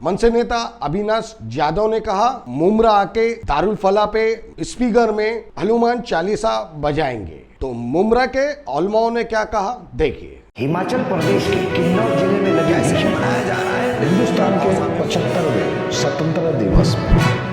मनसे नेता अविनाश यादव ने कहा मुमरा आके दारुल फला पे स्पीकर में हनुमान चालीसा बजाएंगे। तो मुमरा के उलमाओं ने क्या कहा, देखिए। हिमाचल प्रदेश के किन्नौर जिले में लगे मनाया जा रहा है हिंदुस्तान के 75वें स्वतंत्रता दिवस में।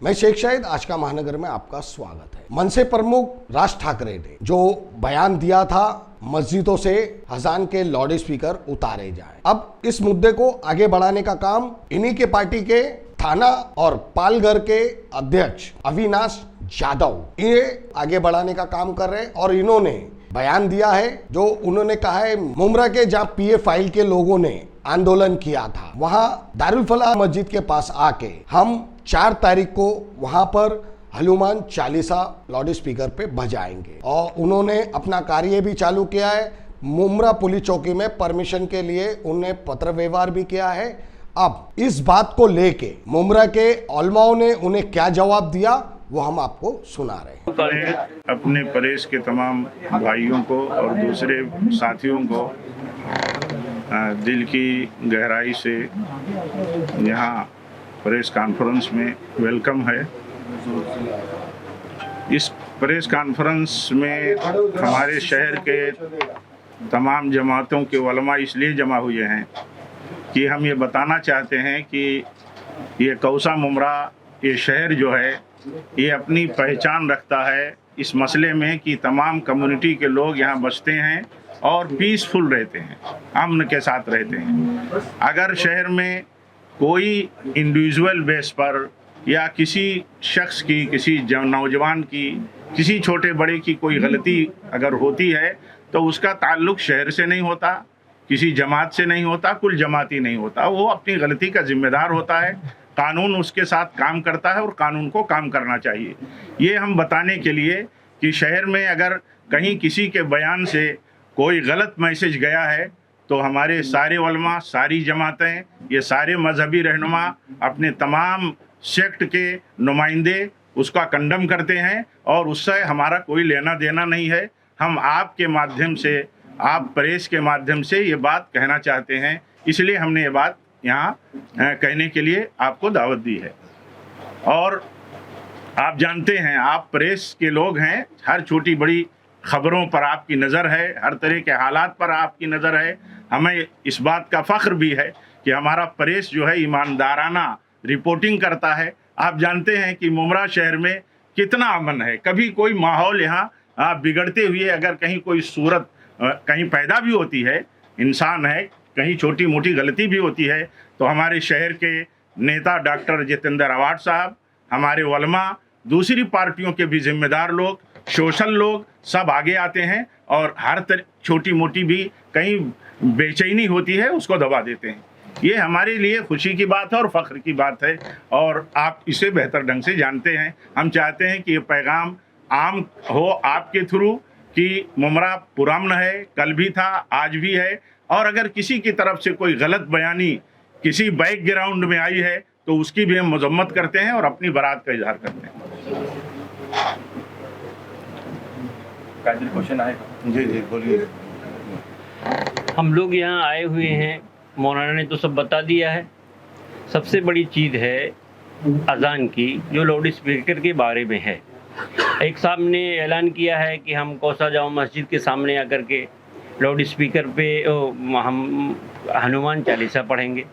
मैं शेख शाहिद, आज का महानगर में आपका स्वागत है। मनसे प्रमुख राज ठाकरे ने जो बयान दिया था, मस्जिदों से अजान के लाउड स्पीकर उतारे जाए। अब इस मुद्दे को आगे बढ़ाने का काम इन्हीं के पार्टी के थाना और पालघर के अध्यक्ष अविनाश यादव ये आगे बढ़ाने का काम कर रहे हैं। और इन्होंने बयान दिया है, जो उन्होंने कहा है मुमरा के जहाँ पीए फाइल के लोगों ने आंदोलन किया था, वहां दारुल फलाह मस्जिद के पास आके हम 4 तारीख को वहां पर हनुमान चालीसा लाउड स्पीकर पे बजाएंगे। और उन्होंने अपना कार्य भी चालू किया है। मुमरा पुलिस चौकी में परमिशन के लिए उन्हें पत्र व्यवहार भी किया है। अब इस बात को लेके मुमरा के उलमाओं ने उन्हें क्या जवाब दिया वो हम आपको सुना रहे हैं। अपने प्रेस के तमाम भाइयों को और दूसरे साथियों को दिल की गहराई से यहाँ प्रेस कॉन्फ्रेंस में वेलकम है। इस प्रेस कॉन्फ्रेंस में हमारे शहर के तमाम जमातों के उलमा इसलिए जमा हुए हैं कि हम ये बताना चाहते हैं कि ये कौसा मुमरा, ये शहर जो है, ये अपनी पहचान रखता है इस मसले में कि तमाम कम्युनिटी के लोग यहाँ बसते हैं और पीसफुल रहते हैं, अमन के साथ रहते हैं। अगर शहर में कोई इंडिविजुअल बेस पर या किसी शख्स की, किसी नौजवान की, किसी छोटे बड़े की कोई गलती अगर होती है तो उसका ताल्लुक शहर से नहीं होता, किसी जमात से नहीं होता, कुल जमाती नहीं होता। वो अपनी गलती का जिम्मेदार होता है। कानून उसके साथ काम करता है और कानून को काम करना चाहिए। ये हम बताने के लिए कि शहर में अगर कहीं किसी के बयान से कोई गलत मैसेज गया है तो हमारे सारे उलमा, सारी जमातें, ये सारे मजहबी रहनुमा, अपने तमाम सेक्ट के नुमाइंदे उसका कंडम करते हैं और उससे हमारा कोई लेना देना नहीं है। हम आपके माध्यम से, आप प्रेस के माध्यम से ये बात कहना चाहते हैं, इसलिए हमने ये बात यहाँ कहने के लिए आपको दावत दी है। और आप जानते हैं, आप प्रेस के लोग हैं, हर छोटी बड़ी खबरों पर आपकी नज़र है, हर तरह के हालात पर आपकी नज़र है। हमें इस बात का फ़ख्र भी है कि हमारा प्रेस जो है ईमानदाराना रिपोर्टिंग करता है। आप जानते हैं कि मुमरा शहर में कितना अमन है। कभी कोई माहौल यहाँ बिगड़ते हुए अगर कहीं कोई सूरत कहीं पैदा भी होती है, इंसान है, कहीं छोटी मोटी गलती भी होती है, तो हमारे शहर के नेता डॉक्टर जितेंद्र अवार्ड साहब, हमारे उलमा, दूसरी पार्टियों के भी जिम्मेदार लोग, सोशल लोग सब आगे आते हैं और हर छोटी मोटी भी कहीं बेचैनी होती है उसको दबा देते हैं। ये हमारे लिए खुशी की बात है और फ़ख्र की बात है और आप इसे बेहतर ढंग से जानते हैं। हम चाहते हैं कि ये पैगाम आम हो आपके थ्रू कि मुमरा पुरअमन है, कल भी था, आज भी है। और अगर किसी की तरफ से कोई गलत बयानी किसी बैकग्राउंड में आई है तो उसकी भी हम मजम्मत करते हैं और अपनी बरात का इजहार करते हैं। क्वेश्चन आएगा? जी जी बोलिए। हम लोग यहाँ आए हुए हैं, मौलाना ने तो सब बता दिया है। सबसे बड़ी चीज़ है अजान की, जो लाउड स्पीकर के बारे में है। एक साहब ने ऐलान किया है कि हम कौसा जामा मस्जिद के सामने आकर के लाउड स्पीकर पे हम हनुमान चालीसा पढ़ेंगे।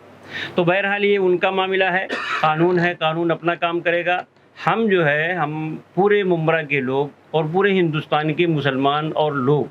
तो बहरहाल ये उनका मामला है, कानून है, कानून अपना काम करेगा। हम जो है, हम पूरे मुमरा के लोग और पूरे हिंदुस्तान के मुसलमान और लोग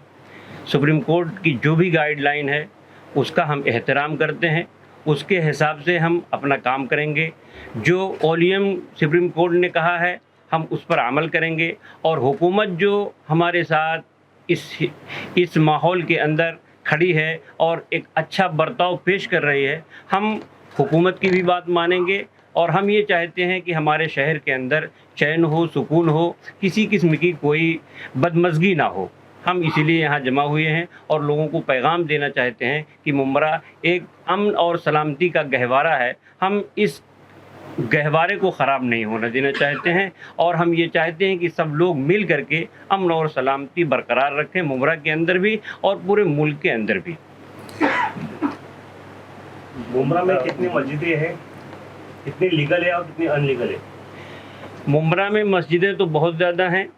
सुप्रीम कोर्ट की जो भी गाइडलाइन है उसका हम एहतराम करते हैं, उसके हिसाब से हम अपना काम करेंगे। जो ओलियम सुप्रीम कोर्ट ने कहा है हम उस पर अमल करेंगे। और हुकूमत जो हमारे साथ इस माहौल के अंदर खड़ी है और एक अच्छा बर्ताव पेश कर रही है, हम हुकूमत की भी बात मानेंगे। और हम ये चाहते हैं कि हमारे शहर के अंदर चैन हो, सुकून हो, किसी किस्म की कोई बदमज़गी ना हो। हम इसीलिए यहाँ जमा हुए हैं और लोगों को पैगाम देना चाहते हैं कि मुमरा एक अमन और सलामती का गहवारा है। हम इस गहवारे को ख़राब नहीं होना देना चाहते हैं, और हम ये चाहते हैं कि सब लोग मिल करके अमन और सलामती बरकरार रखें, मुमरा के अंदर भी और पूरे मुल्क के अंदर भी। मुमरा में कितनी मस्जिदें हैं, कितनी लीगल है और कितनी अनलीगल है? मुमरा में मस्जिदें तो बहुत ज़्यादा हैं,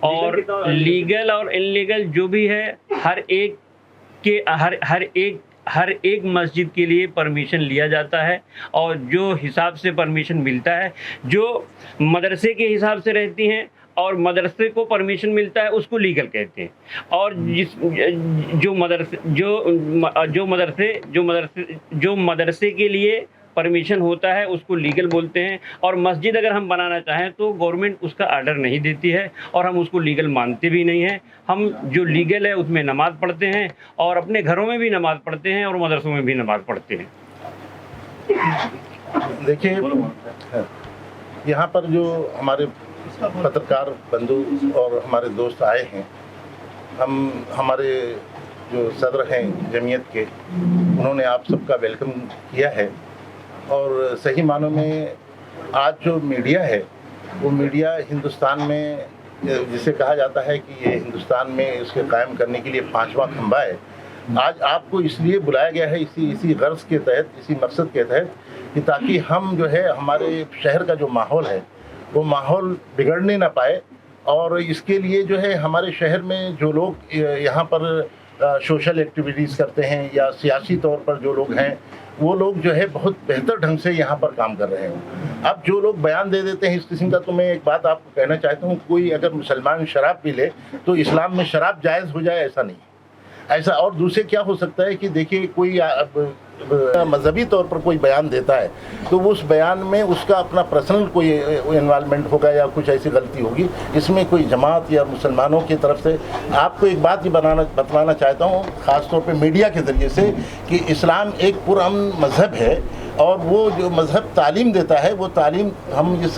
और लीगल और इनलीगल जो भी है हर एक मस्जिद के लिए परमिशन लिया जाता है, और जो हिसाब से परमिशन मिलता है, जो मदरसे के हिसाब से रहती हैं और मदरसे को परमिशन मिलता है उसको लीगल कहते हैं, और जो मदरसे के लिए परमिशन होता है उसको लीगल बोलते हैं। और मस्जिद अगर हम बनाना चाहें तो गवर्नमेंट उसका आर्डर नहीं देती है, और हम उसको लीगल मानते भी नहीं हैं। हम जो लीगल है उसमें नमाज़ पढ़ते हैं, और अपने घरों में भी नमाज़ पढ़ते हैं और मदरसों में भी नमाज़ पढ़ते हैं। देखिए, यहाँ पर जो हमारे पत्रकार बंधु और हमारे दोस्त आए हैं, हमारे जो सदर हैं जमीयत के, उन्होंने आप सबका वेलकम किया है। और सही मानों में आज जो मीडिया है वो मीडिया हिंदुस्तान में, जिसे कहा जाता है कि ये हिंदुस्तान में इसके कायम करने के लिए 5वां खंभा है। आज आपको इसलिए बुलाया गया है इसी गर्ज के तहत, इसी मकसद के तहत, कि ताकि हम जो है हमारे शहर का जो माहौल है वो माहौल बिगड़ने ना पाए। और इसके लिए जो है हमारे शहर में जो लोग यहाँ पर सोशल एक्टिविटीज़ करते हैं या सियासी तौर पर जो लोग हैं, वो लोग जो है बहुत बेहतर ढंग से यहाँ पर काम कर रहे हैं। अब जो लोग बयान दे देते हैं इस किस्म का, तो मैं एक बात आपको कहना चाहता हूँ, कोई अगर मुसलमान शराब पी ले तो इस्लाम में शराब जायज़ हो जाए, ऐसा नहीं। ऐसा और दूसरे क्या हो सकता है कि देखिए, कोई मजहबी तौर पर कोई बयान देता है तो उस बयान में उसका अपना पर्सनल कोई इन्वॉल्वमेंट होगा या कुछ ऐसी गलती होगी। इसमें कोई जमात या मुसलमानों की तरफ से आपको एक बात ही बतलाना चाहता हूँ, ख़ास तौर पे मीडिया के ज़रिए से, कि इस्लाम एक पुरअमन मज़हब है, और वो जो मज़हब तालीम देता है वो तालीम हम इस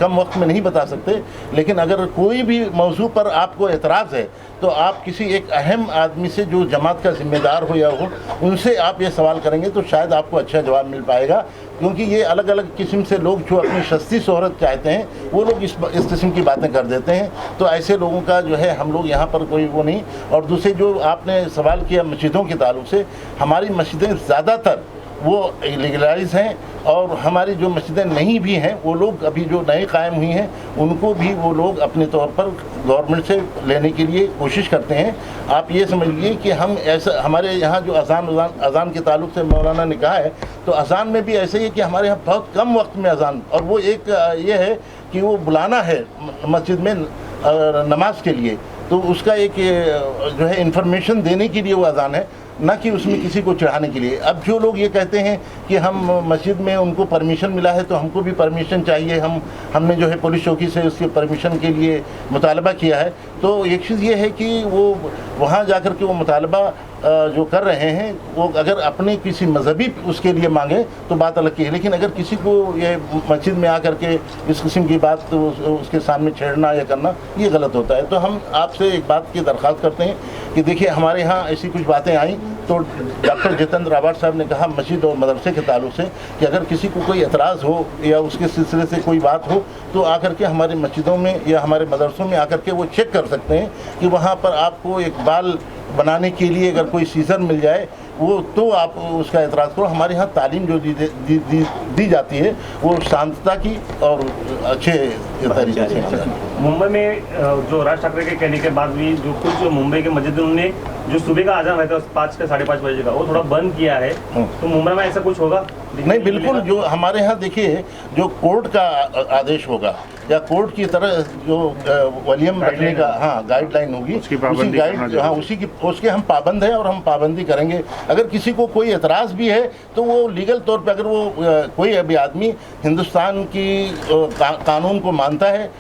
कम वक्त में नहीं बता सकते। लेकिन अगर कोई भी मौजू पर आपको एतराज़ है तो आप किसी एक अहम आदमी से, जो जमात का ज़िम्मेदार हो या हो, उनसे आप ये सवाल करेंगे तो शायद आपको अच्छा जवाब मिल पाएगा। क्योंकि ये अलग अलग किस्म से लोग जो अपनी सस्ती शोहरत चाहते हैं वो लोग इस किस्म की बातें कर देते हैं। तो ऐसे लोगों का जो है हम लोग यहाँ पर कोई वो नहीं। और दूसरे जो आपने सवाल किया मस्जिदों के ताल्लुक से, हमारी मस्जिदें ज़्यादातर वो लीगलाइज हैं, और हमारी जो मस्जिदें नहीं भी हैं वो लोग अभी जो नए कायम हुई हैं उनको भी वो लोग अपने तौर पर गवर्नमेंट से लेने के लिए कोशिश करते हैं। आप ये समझिए कि हम ऐसा, हमारे यहाँ जो अज़ान के ताल्लुक से मौलाना ने कहा है, तो अज़ान में भी ऐसे ही है कि हमारे यहाँ बहुत कम वक्त में अज़ान, और वो एक ये है कि वो बुलाना है मस्जिद में नमाज के लिए, तो उसका एक जो है इंफॉर्मेशन देने के लिए वो अज़ान है, ना कि उसमें किसी को चढ़ाने के लिए। अब जो लोग ये कहते हैं कि हम मस्जिद में उनको परमिशन मिला है तो हमको भी परमिशन चाहिए, हमने जो है पुलिस चौकी से उसके परमिशन के लिए मुतालबा किया है, तो एक चीज़ ये है कि वो वहाँ जाकर के वो मुतालबा जो कर रहे हैं वो अगर अपने किसी मजहबी उसके लिए मांगे तो बात अलग की है। लेकिन अगर किसी को ये मस्जिद में आकर के इस किस्म की बात तो उसके सामने छेड़ना या करना, ये गलत होता है। तो हम आपसे एक बात की दरख्वास्त करते हैं कि देखिए, हमारे यहाँ ऐसी कुछ बातें आई तो डॉक्टर जितेंद्र रावत साहब ने कहा मस्जिद और मदरसे के ताल्लुक से कि अगर किसी को कोई एतराज़ हो या उसके सिलसिले से कोई बात हो तो आकर के हमारे मस्जिदों में या हमारे मदरसों में आकर के वो चेक कर सकते हैं कि वहाँ पर आपको एक बाल बनाने के लिए अगर कोई सीज़र मिल जाए वो तो आप उसका एतराज़ करो। हमारे यहाँ तालीम जो दी जाती है वो शांतता की और अच्छे तरीके से। मुंबई में जो राज ठाकरे के कहने के बाद भी जो कुछ मुंबई के मस्जिद उन्होंने जो सुबह का अज़ान रहता है 5 से 5:30 बजे का, वो थोड़ा बंद किया है, तो मुंबई में ऐसा कुछ होगा? नहीं, बिल्कुल। जो हमारे यहाँ देखिए, जो कोर्ट का आदेश होगा या कोर्ट की तरह जो वॉल्यूम रखने का गाइडलाइन होगी, उसके हम पाबंद हैं और हम पाबंदी करेंगे। अगर किसी को कोई एतराज़ भी है तो वो लीगल तौर पे, अगर वो कोई अभी आदमी हिंदुस्तान की कानून को मानता है,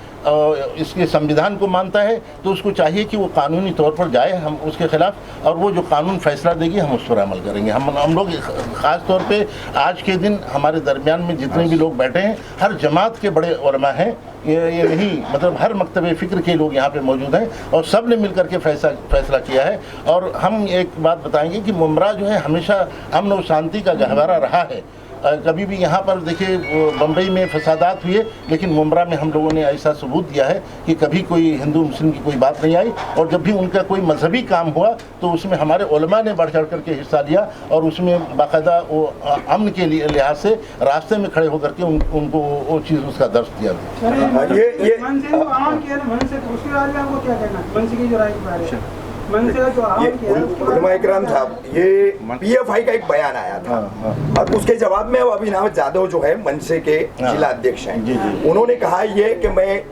इसके संविधान को मानता है, तो उसको चाहिए कि वो कानूनी तौर पर जाए हम उसके ख़िलाफ़, और वो जो कानून फैसला देगी हम उस पर अमल करेंगे। हम लोग ख़ास तौर पे आज के दिन हमारे दरमियान में जितने भी लोग बैठे हैं, हर जमात के बड़े उलमा हैं, ये नहीं मतलब हर मकतब फ़िक्र के लोग यहाँ पे मौजूद हैं, और सब ने मिल कर के फैसला किया है। और हम एक बात बताएंगे कि मुमरा जो है हमेशा अमन और शांति का गहवारा रहा है, कभी भी यहाँ पर देखिए बम्बई में फसादात हुए, लेकिन मुमरा में हम लोगों ने ऐसा सबूत दिया है कि कभी कोई हिंदू मुस्लिम की कोई बात नहीं आई, और जब भी उनका कोई मजहबी काम हुआ तो उसमें हमारे उलमा ने बढ़ चढ़ करके हिस्सा लिया, और उसमें बाकायदा वो अमन के लिए लिहाज से रास्ते में खड़े होकर के उनको वो चीज़ उसका दर्ज दिया। ये मन से जो आम किया ना, मन से तो उसके बारे में आपको क्या कहना है? मन से की जो राय के बारे में मन से जो आम किया उलमा इकराम साहब, ये पीएफआई का एक बयान आया था, अब उसके जवाब में अभिनव जाधव जो है मनसे के जिला अध्यक्ष हैं, उन्होंने कहा ये कि मैं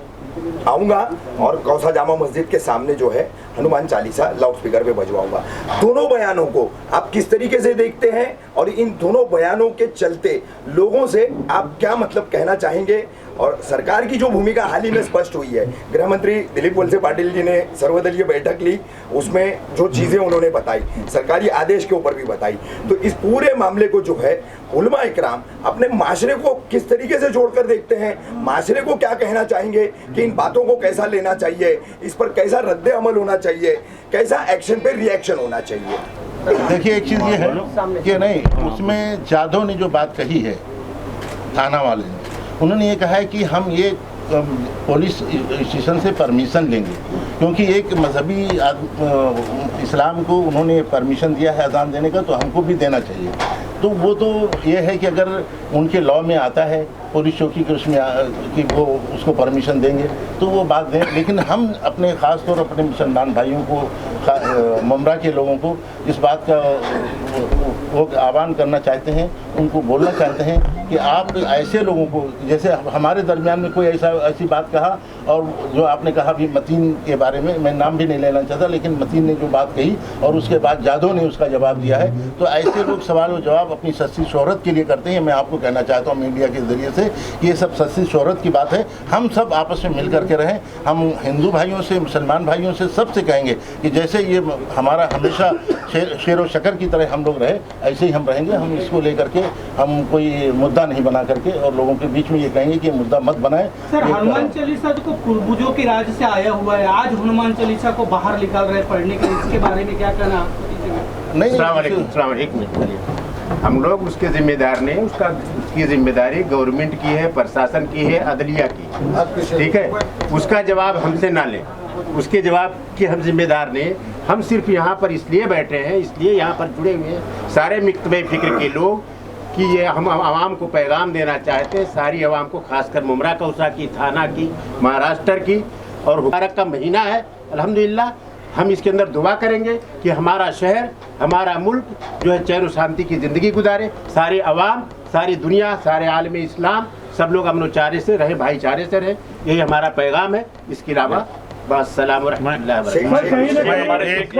आऊंगा और कौसा जामा मस्जिद के सामने जो है हनुमान चालीसा लाउड स्पीकर पे बजवाऊंगा। दोनों बयानों को आप किस तरीके से देखते हैं, और इन दोनों बयानों के चलते लोगों से आप क्या मतलब कहना चाहेंगे? और सरकार की जो भूमिका हाल ही में स्पष्ट हुई है, गृह मंत्री दिलीप वलसे पाटिल जी ने सर्वदलीय बैठक ली, उसमें जो चीजें उन्होंने बताई, सरकारी आदेश के ऊपर भी बताई, तो इस पूरे मामले को जो है उलमा इकराम अपने माशरे को किस तरीके से जोड़कर देखते हैं? माशरे को क्या कहना चाहेंगे कि इन बातों को कैसा लेना चाहिए, इस पर कैसा रद्द अमल होना चाहिए, कैसा एक्शन पे रिएक्शन होना चाहिए? देखिए एक चीज़ ये है कि नहीं, उसमें जाधव ने जो बात कही है, थाना वाले ने, उन्होंने ये कहा है कि हम ये पुलिस स्टेशन से परमिशन लेंगे, क्योंकि एक मजहबी इस्लाम को उन्होंने परमिशन दिया है अजान देने का, तो हमको भी देना चाहिए। तो वो तो ये है कि अगर उनके लॉ में आता है पुलिस चौकी के उसमें कि वो उसको परमिशन देंगे तो वो बात दें, लेकिन हम अपने ख़ास तौर अपने मुसलमान भाइयों को, मुमरा के लोगों को इस बात का वो आह्वान करना चाहते हैं, उनको बोलना चाहते हैं कि आप ऐसे लोगों को, जैसे हमारे दरमियान में कोई ऐसी बात कहा, और जो आपने कहा भी मतीन के बारे में, मैं नाम भी नहीं लेना चाहता, लेकिन मतीन ने जो बात कही और उसके बाद जाधव ने उसका जवाब दिया है, तो ऐसे लोग सवाल और जवाब अपनी सस्ती शोहरत के लिए करते हैं। मैं आपको कहना चाहता हूँ मीडिया के ज़रिए से कि ये सब सस्ती शोहरत की बात है, हम सब आपस में मिल करके रहें। हम हिंदू भाइयों से, मुसलमान भाइयों से, सबसे कहेंगे कि जैसे ये हमारा हमेशा शेर व शकर की तरह हम लोग रहे, ऐसे ही हम रहेंगे। हम इसको लेकर के हम कोई मुद्दा नहीं बना करके और लोगों के बीच में ये कहेंगे कि मुद्दा मत बनाए। सर, हनुमान चालीसा तो पूर्वजों के राज्य से आया हुआ है, आज हनुमान चालीसा को बाहर निकाल रहे पढ़ने के, इसके बारे में क्या कहना आपको? नहीं, एक मिनट, हम लोग उसके जिम्मेदार नहीं, उसकी जिम्मेदारी गवर्नमेंट की है, प्रशासन की है, अदलिया की, ठीक है। उसका जवाब हमसे ना लें, उसके जवाब की हम जिम्मेदार नहीं। हम सिर्फ यहाँ पर इसलिए बैठे हैं, इसलिए यहाँ पर जुड़े हुए हैं सारे मिक्तबे फिक्र के लोग, कि ये हम आवाम को पैगाम देना चाहते हैं, सारी आवाम को, खासकर मुमरा कौसा की, थाना की, महाराष्ट्र की, और मुबारक का महीना है अल्हम्दुलिल्लाह। हम इसके अंदर दुआ करेंगे कि हमारा शहर, हमारा मुल्क जो है चैन और शांति की ज़िंदगी गुजारे, सारे अवाम, सारी दुनिया, सारे आलम इस्लाम, सब लोग अमन चारे से रहे, भाईचारे से रहे, यही हमारा पैगाम है। इसके अलावा बस सलाम और एक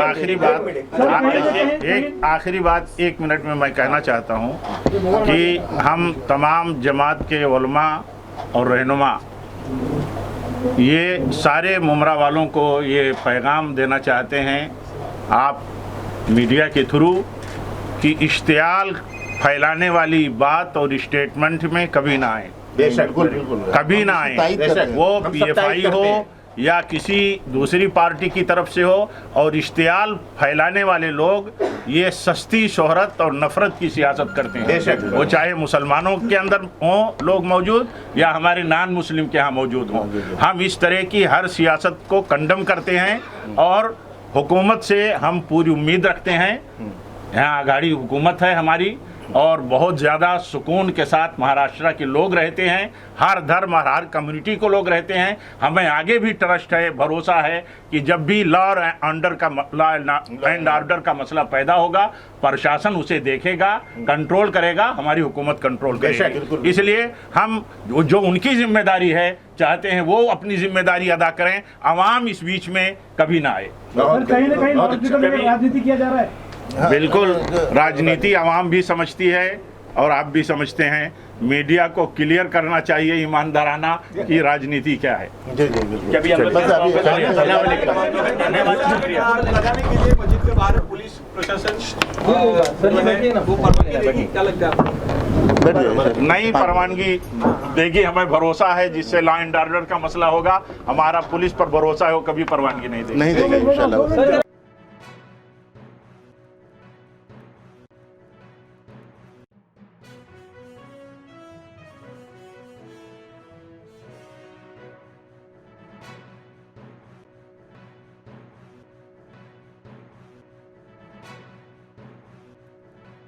आखिरी बात 1 मिनट में मैं कहना चाहता हूँ कि हम तमाम जमात के उलमा और रहनुमा, ये सारे मुमरा वालों को ये पैगाम देना चाहते हैं आप मीडिया के थ्रू कि इश्तियाल फैलाने वाली बात और स्टेटमेंट में कभी ना आए, कभी ना आए, वो पीएफआई हो या किसी दूसरी पार्टी की तरफ से हो। और इश्तियाल फैलाने वाले लोग ये सस्ती शोहरत और नफरत की सियासत करते हैं, वो चाहे मुसलमानों के अंदर हों लोग मौजूद या हमारे नॉन मुस्लिम के यहाँ मौजूद हों। हम इस तरह की हर सियासत को कंडम करते हैं और हुकूमत से हम पूरी उम्मीद रखते हैं। यहाँ आघाड़ी हुकूमत है हमारी, और बहुत ज़्यादा सुकून के साथ महाराष्ट्र के लोग रहते हैं, हर धर्म और हर कम्युनिटी को लोग रहते हैं। हमें आगे भी ट्रस्ट है, भरोसा है कि जब भी लॉ एंड ऑर्डर का मसला पैदा होगा, प्रशासन उसे देखेगा, कंट्रोल करेगा, हमारी हुकूमत कंट्रोल करेगी। इसलिए हम जो उनकी जिम्मेदारी है चाहते हैं वो अपनी जिम्मेदारी अदा करें, अवाम इस बीच में कभी ना आए। कहीं ना कहीं राजनीति किया जा रहा है। बिल्कुल, राजनीति आवाम भी समझती है और आप भी समझते हैं। मीडिया को क्लियर करना चाहिए ईमानदाराना कि राजनीति क्या है। नई परवानगी देगी, हमें भरोसा है, जिससे लॉ एंड ऑर्डर का मसला होगा। हमारा पुलिस पर भरोसा है, वो कभी परवानगी नहीं देगी। इंशाल्लाह।